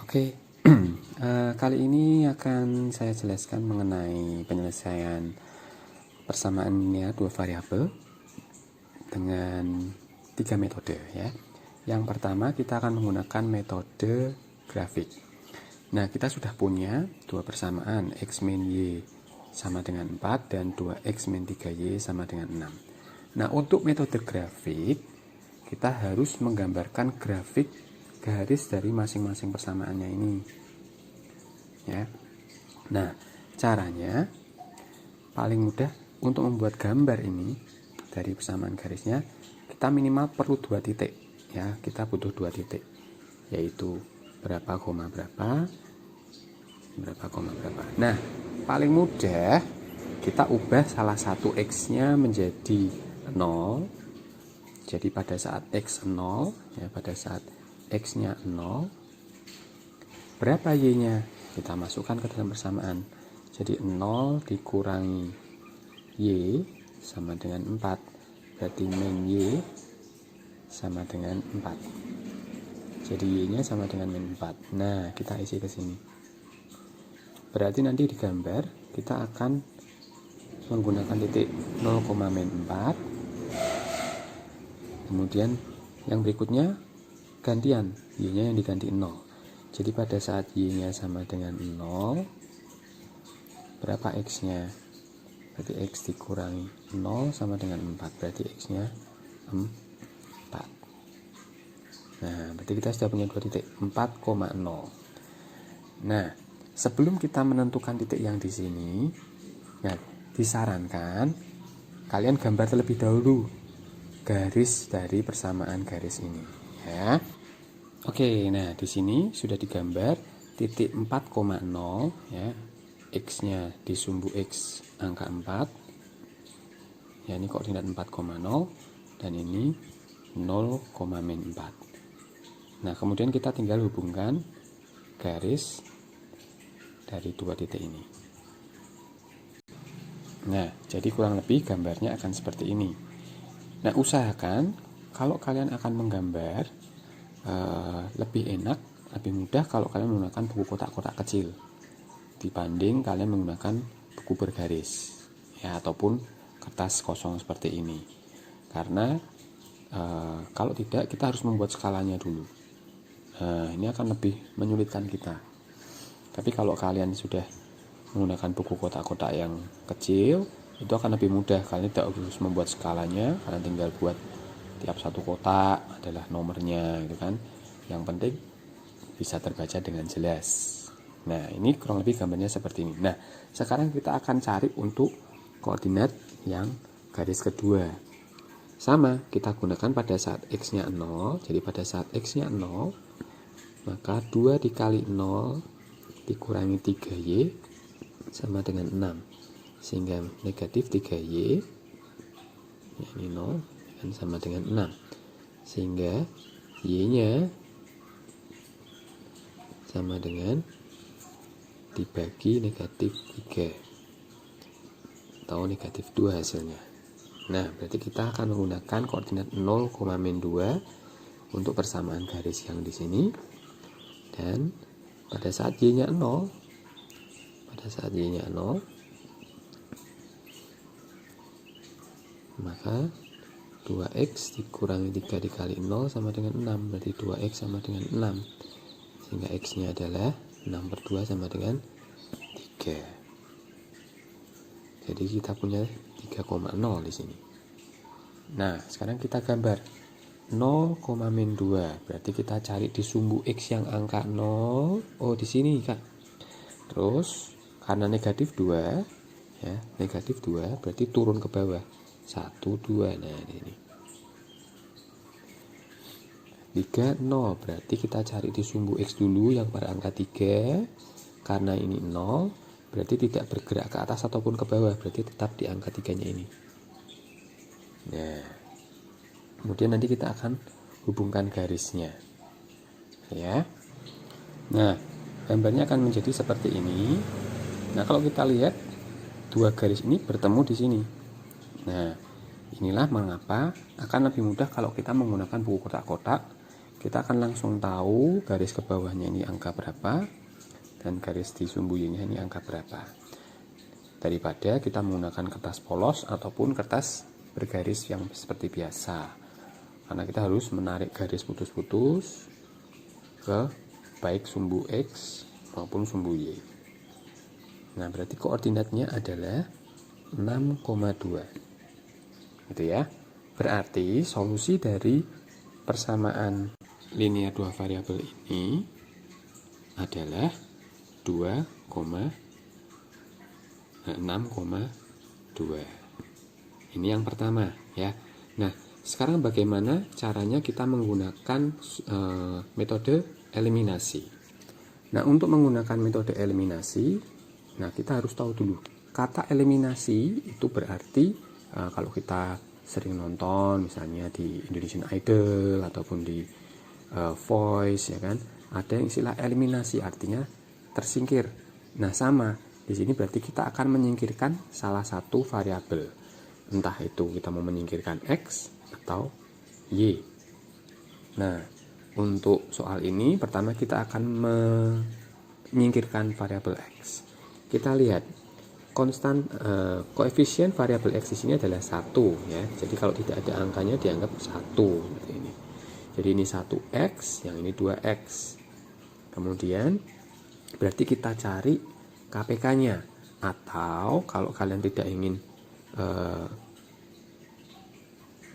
Oke, kali ini akan saya jelaskan mengenai penyelesaian persamaan linear dua variabel dengan 3 metode ya. Yang pertama kita akan menggunakan metode grafik. Nah, kita sudah punya dua persamaan x min y sama dengan 4 dan 2x min 3y sama dengan 6. Nah, untuk metode grafik kita harus menggambarkan grafik garis dari masing-masing persamaannya ini ya. Nah, caranya paling mudah untuk membuat gambar ini dari persamaan garisnya, kita minimal perlu 2 titik ya. Kita butuh 2 titik, yaitu berapa koma berapa, berapa koma berapa. Nah, paling mudah kita ubah salah satu x-nya menjadi 0. Jadi pada saat x 0 ya, pada saat x-nya 0, berapa y-nya? Kita masukkan ke dalam persamaan. Jadi 0 dikurangi y sama dengan 4. Berarti min y sama dengan 4. Jadi y-nya sama dengan min 4. Nah, kita isi ke sini. Berarti nanti di gambar kita akan menggunakan titik 0, min 4. Kemudian yang berikutnya gantian, y-nya yang diganti 0. Jadi pada saat y-nya sama dengan 0, berapa x-nya? Berarti x dikurangi 0 sama dengan 4. Berarti x-nya 4. Nah, berarti kita sudah punya 2 titik, 4,0. Nah, sebelum kita menentukan titik yang di sini, ya, disarankan kalian gambar terlebih dahulu garis dari persamaan garis ini ya. Oke, nah di sini sudah digambar titik 4,0 ya. X-nya di sumbu X angka 4. Ya, ini koordinat 4,0 dan ini 0, min 4. Nah, kemudian kita tinggal hubungkan garis dari dua titik ini. Nah, jadi kurang lebih gambarnya akan seperti ini. Nah, usahakan kalau kalian akan menggambar lebih enak, lebih mudah kalau kalian menggunakan buku kotak-kotak kecil dibanding kalian menggunakan buku bergaris ya, ataupun kertas kosong seperti ini. Karena kalau tidak, kita harus membuat skalanya dulu. Ini akan lebih menyulitkan kita. Tapi kalau kalian sudah menggunakan buku kotak-kotak yang kecil, itu akan lebih mudah. Kalian tidak harus membuat skalanya, kalian tinggal buat tiap satu kotak adalah nomornya gitu kan. Yang penting bisa terbaca dengan jelas. Nah, ini kurang lebih gambarnya seperti ini. Nah, sekarang kita akan cari untuk koordinat yang garis kedua. Sama, kita gunakan pada saat x-nya 0. Jadi pada saat x-nya 0, maka 2 dikali 0 dikurangi 3y sama dengan 6. Sehingga negatif 3y, ya, ini 0, dan sama dengan 6. Sehingga y-nya sama dengan dibagi negatif 3 atau negatif 2 hasilnya. Nah, berarti kita akan menggunakan koordinat 0, min 2 untuk persamaan garis yang di sini. Dan pada saat y-nya 0, maka 2x dikurangi 3 dikali 0 sama dengan 6. Berarti 2x sama dengan 6. Sehingga x-nya adalah 6 per 2 sama dengan 3. Jadi kita punya 3,0 di sini. Nah, sekarang kita gambar 0, min 2. Berarti kita cari di sumbu x yang angka 0. Oh, di sini, Kak. Terus karena negatif 2 ya, negatif 2 berarti turun ke bawah. 1, 2. Nah, ini 3, 0. Berarti kita cari di sumbu x dulu yang berangka 3. Karena ini 0, berarti tidak bergerak ke atas ataupun ke bawah. Berarti tetap di angka 3-nya ini. Nah, kemudian nanti kita akan hubungkan garisnya ya. Nah, gambarnya akan menjadi seperti ini. Nah, kalau kita lihat dua garis ini bertemu di sini. Nah, inilah mengapa akan lebih mudah kalau kita menggunakan buku kotak-kotak kita akan langsung tahu garis ke bawahnya ini angka berapa dan garis di sumbu Y-nya ini angka berapa, daripada kita menggunakan kertas polos ataupun kertas bergaris yang seperti biasa, karena kita harus menarik garis putus-putus ke baik sumbu X maupun sumbu Y. Nah, berarti koordinatnya adalah 6,2 gitu ya. Berarti solusi dari persamaan linear dua variabel ini adalah 6,2. Ini yang pertama ya. Nah, sekarang bagaimana caranya kita menggunakan metode eliminasi. Nah, untuk menggunakan metode eliminasi, nah kita harus tahu dulu kata eliminasi itu berarti kalau kita sering nonton misalnya di Indonesian Idol ataupun di Voice ya kan, ada yang istilah eliminasi artinya tersingkir. Nah, sama di sini berarti kita akan menyingkirkan salah satu variabel, entah itu kita mau menyingkirkan X atau Y. Nah, untuk soal ini pertama kita akan menyingkirkan variabel X. Kita lihat konstan koefisien variabel X di sini adalah 1 ya. Jadi kalau tidak ada angkanya dianggap 1 seperti ini. Jadi ini 1X, yang ini 2X. Kemudian berarti kita cari KPK-nya, atau kalau kalian tidak ingin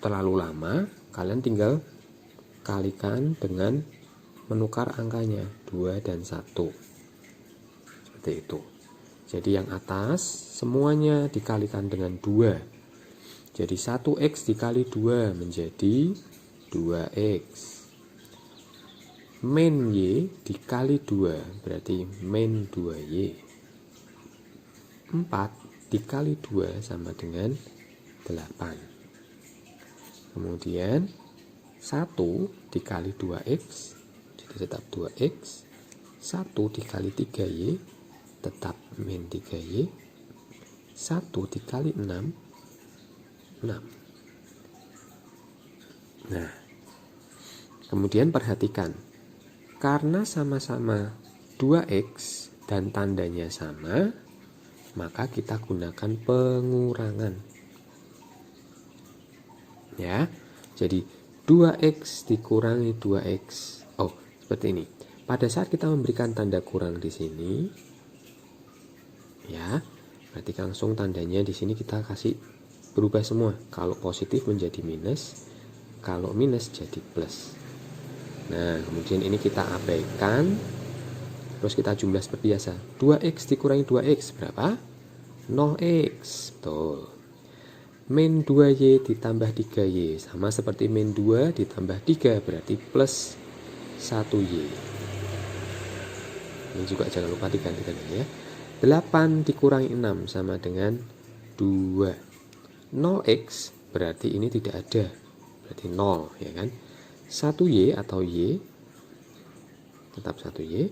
terlalu lama, kalian tinggal kalikan dengan menukar angkanya 2 dan 1 seperti itu. Jadi yang atas semuanya dikalikan dengan 2, jadi 1X dikali 2 menjadi 2X. Min Y dikali 2 berarti min 2Y. 4 dikali 2 sama dengan 8. Kemudian 1 dikali 2X jadi tetap 2X. 1 dikali 3Y tetap min 3Y. 1 dikali 6 6. Nah, kemudian perhatikan, karena sama-sama 2X dan tandanya sama, maka kita gunakan pengurangan ya. Jadi 2X dikurangi 2X. Oh, seperti ini. Pada saat kita memberikan tanda kurang di sini ya, berarti langsung tandanya di sini kita kasih berubah semua. Kalau positif menjadi minus, kalau minus jadi plus. Nah, kemudian ini kita abaikan, terus kita jumlah seperti biasa. 2X dikurangi 2X berapa? 0X. Betul. Min 2Y ditambah 3Y sama seperti min 2 ditambah 3 berarti plus 1Y. Ini juga jangan lupa digantikan ya. 8 dikurangi 6 sama dengan 2. 0X berarti ini tidak ada, berarti 0 ya kan. 1Y atau Y tetap 1Y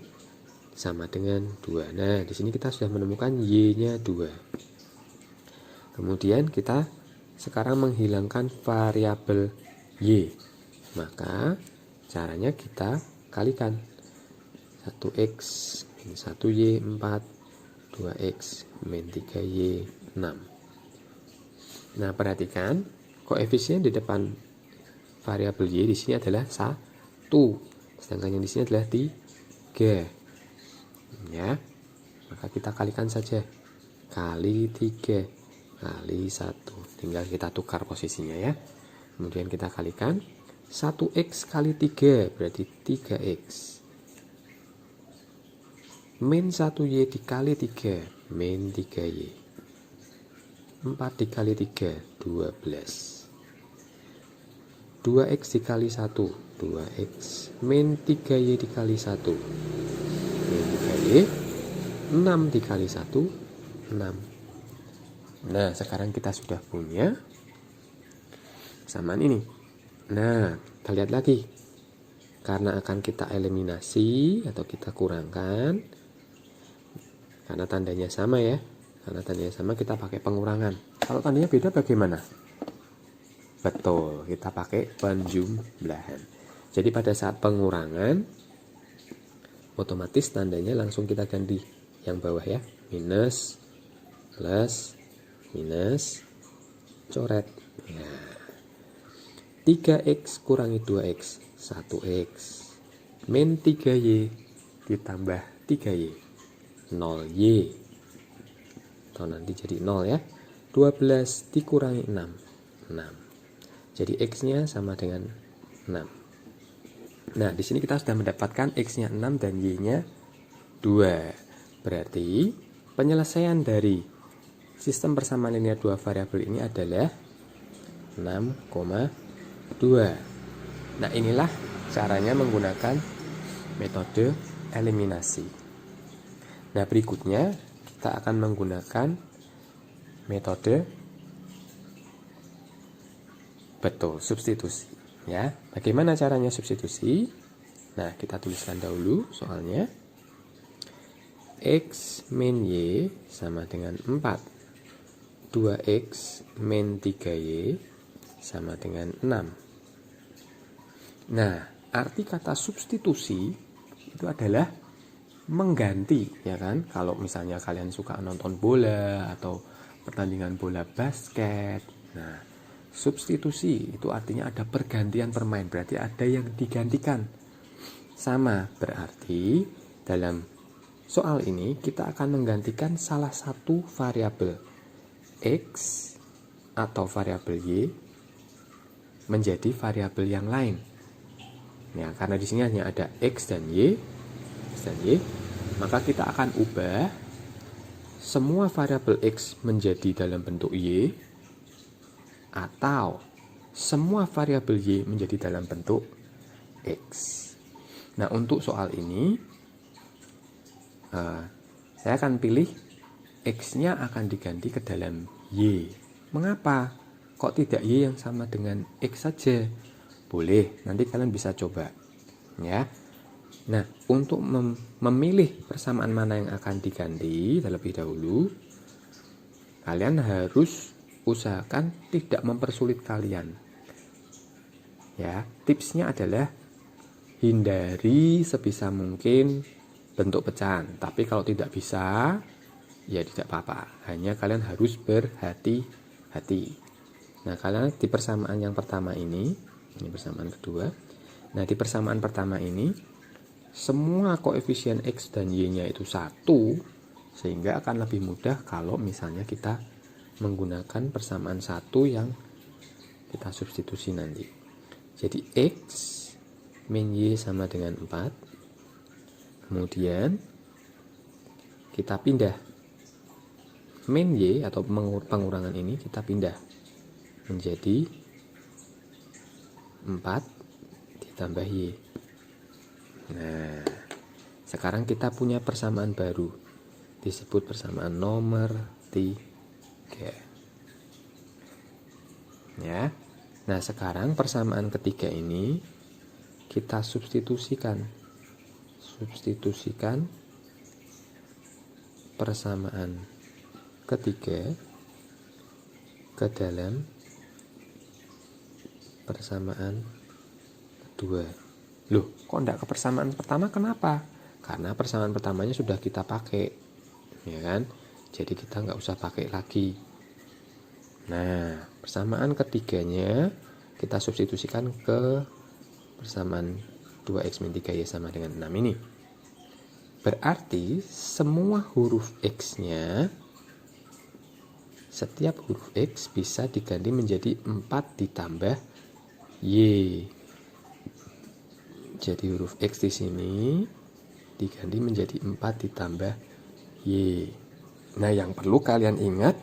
sama dengan 2. Nah, di sini kita sudah menemukan Y-nya 2. Kemudian kita sekarang menghilangkan variabel Y. Maka caranya kita kalikan 1X min 1Y 4, 2X min 3Y 6. Nah, perhatikan koefisien di depan variabel Y di sini adalah 1, sedangkan yang di sini adalah 3 ya. Maka kita kalikan saja, kali 3 kali 1, tinggal kita tukar posisinya ya. Kemudian kita kalikan 1X kali 3 berarti 3X. Min 1Y dikali 3 min 3Y. 4 dikali 3 12. 2X dikali 1 2X. Min 3Y dikali 1 min 3Y. 6 dikali 1 6. Nah, sekarang kita sudah punya samaan ini. Nah, kita lihat lagi. Karena akan kita eliminasi atau kita kurangkan, karena tandanya sama ya. Karena tandanya sama kita pakai pengurangan. Kalau tandanya beda bagaimana? Betul, kita pakai penjumlahan. Jadi pada saat pengurangan, otomatis tandanya langsung kita ganti yang bawah ya, minus, plus, minus, coret. Ya. 3x kurangi 2x, 1x. Min 3y ditambah 3y, 0y. Atau nanti jadi 0 ya. 12 dikurangi 6, 6. Jadi x-nya sama dengan 6. Nah, di sini kita sudah mendapatkan x-nya 6 dan y-nya 2. Berarti penyelesaian dari sistem persamaan linear dua variabel ini adalah 6,2. Nah, inilah caranya menggunakan metode eliminasi. Nah, berikutnya kita akan menggunakan metode substitusi. Ya, bagaimana caranya substitusi? Nah, kita tuliskan dahulu soalnya. X min y sama dengan 4. 2x min 3y sama dengan 6. Nah, arti kata substitusi itu adalah mengganti, ya kan? Kalau misalnya kalian suka nonton bola atau pertandingan bola basket. Nah, substitusi itu artinya ada pergantian permain, berarti ada yang digantikan. Sama, berarti dalam soal ini kita akan menggantikan salah satu variabel X atau variabel Y menjadi variabel yang lain. Ya, karena di sini hanya ada X dan Y, maka kita akan ubah semua variabel X menjadi dalam bentuk Y atau semua variabel Y menjadi dalam bentuk X. Nah, untuk soal ini saya akan pilih X-nya akan diganti ke dalam Y. Mengapa? Kok tidak Y yang sama dengan X saja? Boleh, nanti kalian bisa coba. Ya. Nah, untuk memilih persamaan mana yang akan diganti terlebih dahulu, kalian harus usahakan tidak mempersulit kalian. Ya, tipsnya adalah hindari sebisa mungkin bentuk pecahan. Tapi kalau tidak bisa, ya tidak apa-apa, hanya kalian harus berhati-hati. Nah, kalian di persamaan yang pertama ini persamaan kedua. Nah, di persamaan pertama ini semua koefisien X dan Y-nya itu 1, sehingga akan lebih mudah kalau misalnya kita menggunakan persamaan 1 yang kita substitusi nanti. Jadi X min Y sama dengan 4. Kemudian kita pindah min Y atau pengurangan ini kita pindah menjadi 4 ditambah Y. Nah, sekarang kita punya persamaan baru, disebut persamaan nomor 3. Ya. Nah, sekarang persamaan ketiga ini kita substitusikan persamaan ketiga ke dalam persamaan kedua. Loh, kok enggak ke persamaan pertama? Kenapa? Karena persamaan pertamanya sudah kita pakai, ya kan? Jadi kita nggak usah pakai lagi. Nah, persamaan ketiganya kita substitusikan ke persamaan 2x min 3y sama dengan 6 ini. Berarti semua huruf X-nya, setiap huruf X bisa diganti menjadi 4 ditambah Y. Jadi huruf X di sini diganti menjadi 4 ditambah Y. Nah, yang perlu kalian ingat,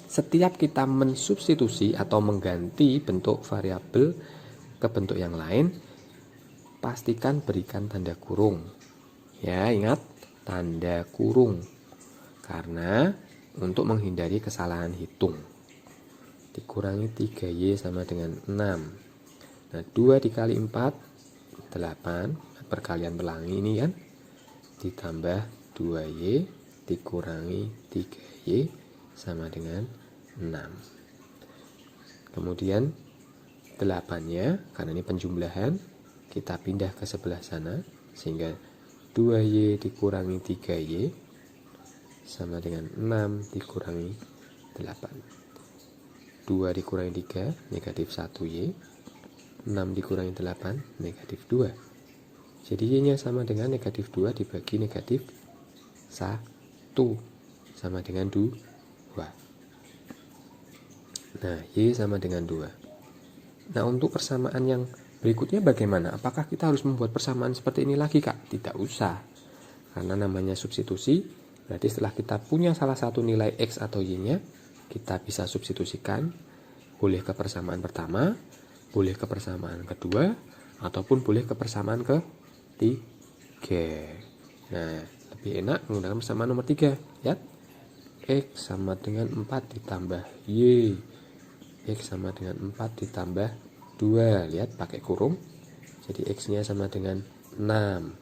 setiap kita mensubstitusi atau mengganti bentuk variabel ke bentuk yang lain, pastikan berikan tanda kurung. Ya, ingat, tanda kurung. Karena untuk menghindari kesalahan hitung. Dikurangi 3Y sama dengan 6. Nah, 2 dikali 4, 8. Perkalian pelangi ini kan. Ditambah 2Y dikurangi 3Y sama dengan 6. Kemudian 8-nya, karena ini penjumlahan, kita pindah ke sebelah sana, sehingga 2Y dikurangi 3Y sama dengan 6 dikurangi 8. 2 dikurangi 3 negatif 1Y, 6 dikurangi 8 negatif 2. Jadi Y nya sama dengan negatif 2 dibagi negatif 1 sama dengan 2. Nah, Y sama dengan 2. Nah, untuk persamaan yang berikutnya bagaimana? Apakah kita harus membuat persamaan seperti ini lagi, Kak? Tidak usah. Karena namanya substitusi, berarti setelah kita punya salah satu nilai X atau Y-nya, kita bisa substitusikan, boleh ke persamaan pertama, boleh ke persamaan kedua, ataupun boleh ke persamaan ketiga. Nah, lebih enak menggunakan persamaan nomor 3. Lihat, X sama dengan 4 ditambah Y. X sama dengan 4 ditambah 2. Lihat, pakai kurung. Jadi X-nya sama dengan 6.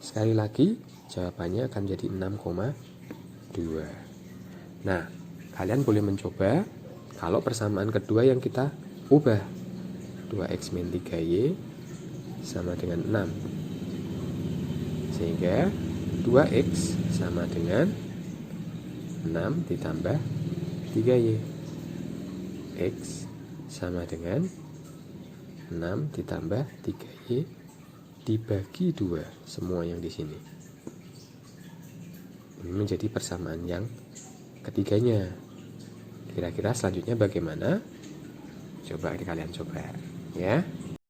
Sekali lagi, jawabannya akan jadi 6,2. Nah, kalian boleh mencoba kalau persamaan kedua yang kita ubah. 2X min 3Y sama dengan 6. Sehingga 2X sama dengan 6 ditambah 3Y. X sama dengan 6 ditambah 3Y dibagi 2, semua yang di sini. Ini menjadi persamaan yang ketiganya. Kira-kira selanjutnya bagaimana? Coba kalian coba, ya.